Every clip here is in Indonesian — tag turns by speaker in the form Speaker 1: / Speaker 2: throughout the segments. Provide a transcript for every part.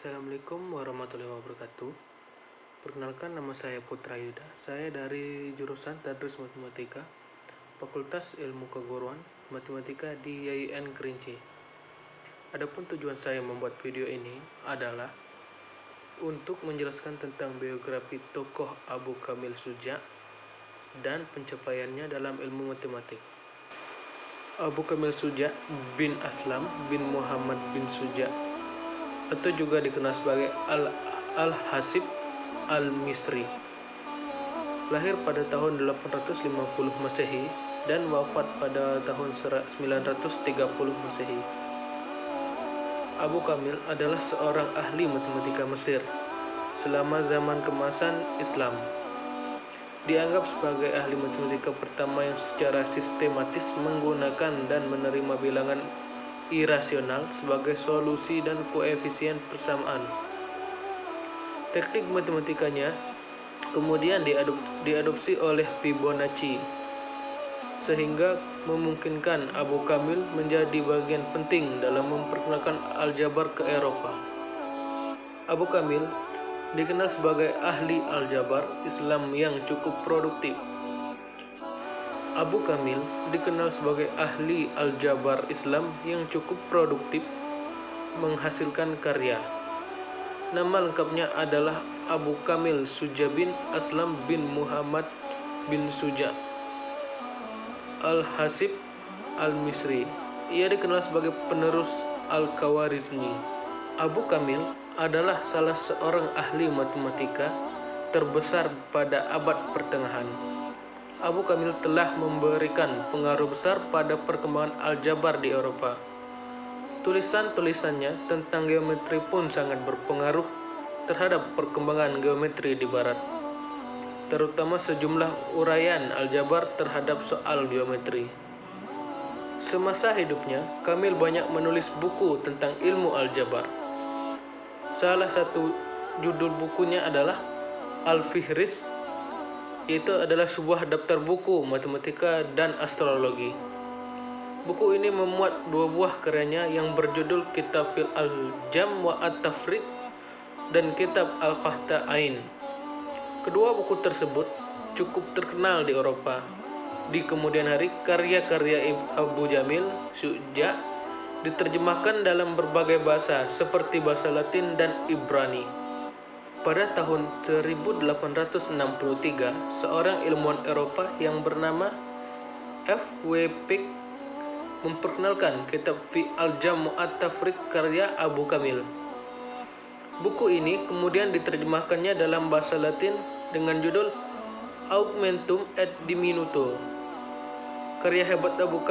Speaker 1: Assalamualaikum warahmatullahi wabarakatuh. Perkenalkan, nama saya Putra Yuda. Saya dari jurusan Tadris Matematika, Fakultas Ilmu Keguruan Matematika di YIN Kerinci. Adapun tujuan saya membuat video ini adalah untuk menjelaskan tentang biografi tokoh Abu Kamil Syuja dan pencapaiannya dalam ilmu matematik. Abu Kamil Syuja bin Aslam bin Muhammad bin Syuja, atau juga dikenal sebagai Al-Hasib Al-Misri, lahir pada tahun 850 Masehi dan wafat pada tahun 930 Masehi. Abu Kamil adalah seorang ahli matematika Mesir selama zaman keemasan Islam. Dianggap sebagai ahli matematika pertama yang secara sistematis menggunakan dan menerima bilangan irasional sebagai solusi dan koefisien persamaan. Teknik matematikanya kemudian diadopsi oleh Fibonacci, sehingga memungkinkan Abu Kamil menjadi bagian penting dalam memperkenalkan aljabar ke Eropa. Abu Kamil dikenal sebagai ahli aljabar Islam yang cukup produktif. Abu Kamil dikenal sebagai ahli aljabar Islam yang cukup produktif menghasilkan karya. Nama lengkapnya adalah Abu Kamil Syuja bin Aslam bin Muhammad bin Syuja Al-Hasib Al-Misri. Ia dikenal sebagai penerus Al-Khawarizmi. Abu Kamil adalah salah seorang ahli matematika terbesar pada abad pertengahan. Abu Kamil telah memberikan pengaruh besar pada perkembangan aljabar di Eropa. Tulisan-tulisannya tentang geometri pun sangat berpengaruh terhadap perkembangan geometri di Barat, terutama sejumlah uraian aljabar terhadap soal geometri. Semasa hidupnya, Kamil banyak menulis buku tentang ilmu aljabar. Salah satu judul bukunya adalah Al-Fihris, itu adalah sebuah daftar buku matematika dan astrologi. Buku ini memuat dua buah karyanya yang berjudul Kitab Al-Jam wa At-Tafriq dan Kitab Al-Qahta'ain. Kedua buku tersebut cukup terkenal di Eropa. Di kemudian hari, karya-karya Abu Kamil Syuja diterjemahkan dalam berbagai bahasa seperti bahasa Latin dan Ibrani. Pada tahun 1863, seorang ilmuwan Eropa yang bernama F.W. Pick memperkenalkan kitab Fi Al-Jam' At-Tafriq karya Abu Kamil. Buku ini kemudian diterjemahkannya dalam bahasa Latin dengan judul Augmentum et Diminuto. Karya hebat Abu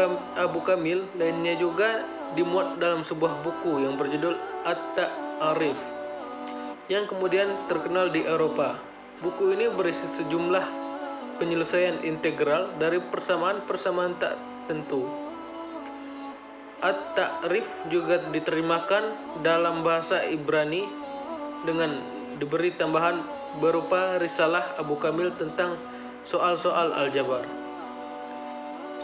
Speaker 1: Kamil lainnya juga dimuat dalam sebuah buku yang berjudul At-Ta'arif, yang kemudian terkenal di Eropa. Buku ini berisi sejumlah penyelesaian integral dari persamaan-persamaan tak tentu. At-Ta'rif juga diterjemahkan dalam bahasa Ibrani dengan diberi tambahan berupa risalah Abu Kamil tentang soal-soal aljabar.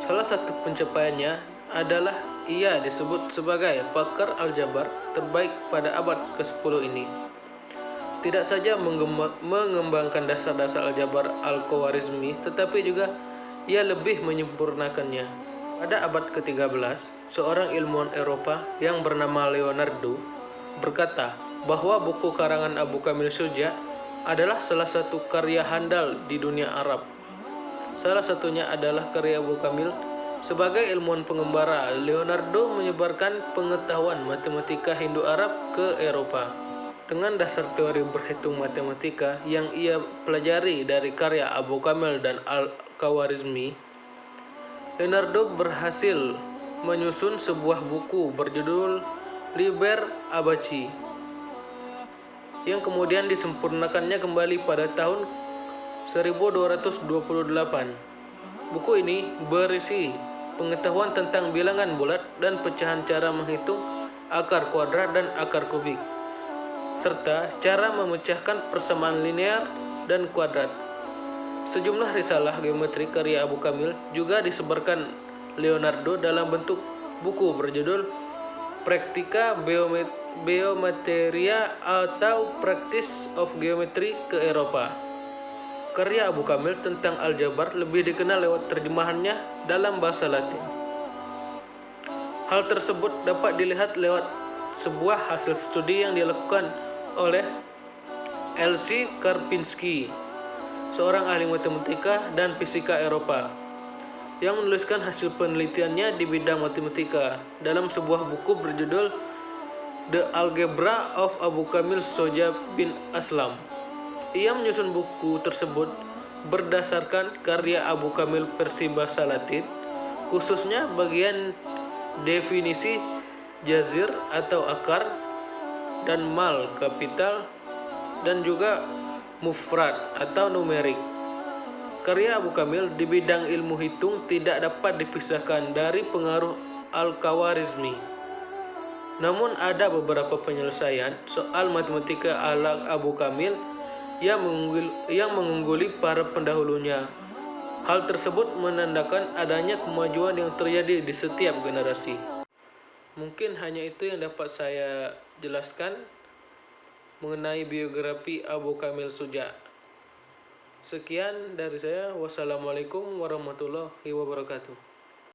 Speaker 1: Salah satu pencapaiannya adalah ia disebut sebagai pakar aljabar terbaik pada abad ke-10 ini. Tidak saja mengembangkan dasar-dasar aljabar Al-Khawarizmi, tetapi juga ia lebih menyempurnakannya. Pada abad ke-13, seorang ilmuwan Eropa yang bernama Leonardo berkata bahwa buku karangan Abu Kamil Syuja adalah salah satu karya handal di dunia Arab. Salah satunya adalah karya Abu Kamil. Sebagai ilmuwan pengembara, Leonardo menyebarkan pengetahuan matematika Hindu-Arab ke Eropa. Dengan dasar teori berhitung matematika yang ia pelajari dari karya Abu Kamil dan Al-Khawarizmi, Leonardo berhasil menyusun sebuah buku berjudul Liber Abaci, yang kemudian disempurnakannya kembali pada tahun 1228. Buku ini berisi pengetahuan tentang bilangan bulat dan pecahan cara menghitung akar kuadrat dan akar kubik, serta cara memecahkan persamaan linear dan kuadrat. Sejumlah risalah geometri karya Abu Kamil juga disebarkan Leonardo dalam bentuk buku berjudul Praktika Biomateria atau Practice of Geometry ke Eropa. Karya Abu Kamil tentang aljabar lebih dikenal lewat terjemahannya dalam bahasa Latin. Hal tersebut dapat dilihat lewat sebuah hasil studi yang dilakukan oleh L.C. Karpinski, seorang ahli matematika dan fisika Eropa, yang menuliskan hasil penelitiannya di bidang matematika dalam sebuah buku berjudul The Algebra of Abu Kamil Soja bin Aslam. Ia menyusun buku tersebut berdasarkan karya Abu Kamil versi bahasa Latin, khususnya bagian definisi jazir atau akar dan mal kapital, dan juga mufrad atau numerik. Karya Abu Kamil di bidang ilmu hitung tidak dapat dipisahkan dari pengaruh Al-Khawarizmi. Namun ada beberapa penyelesaian soal matematika ala Abu Kamil yang mengungguli para pendahulunya. Hal tersebut menandakan adanya kemajuan yang terjadi di setiap generasi. Mungkin hanya itu yang dapat saya jelaskan mengenai biografi Abu Kamil Soja. Sekian dari saya. Wassalamualaikum warahmatullahi wabarakatuh.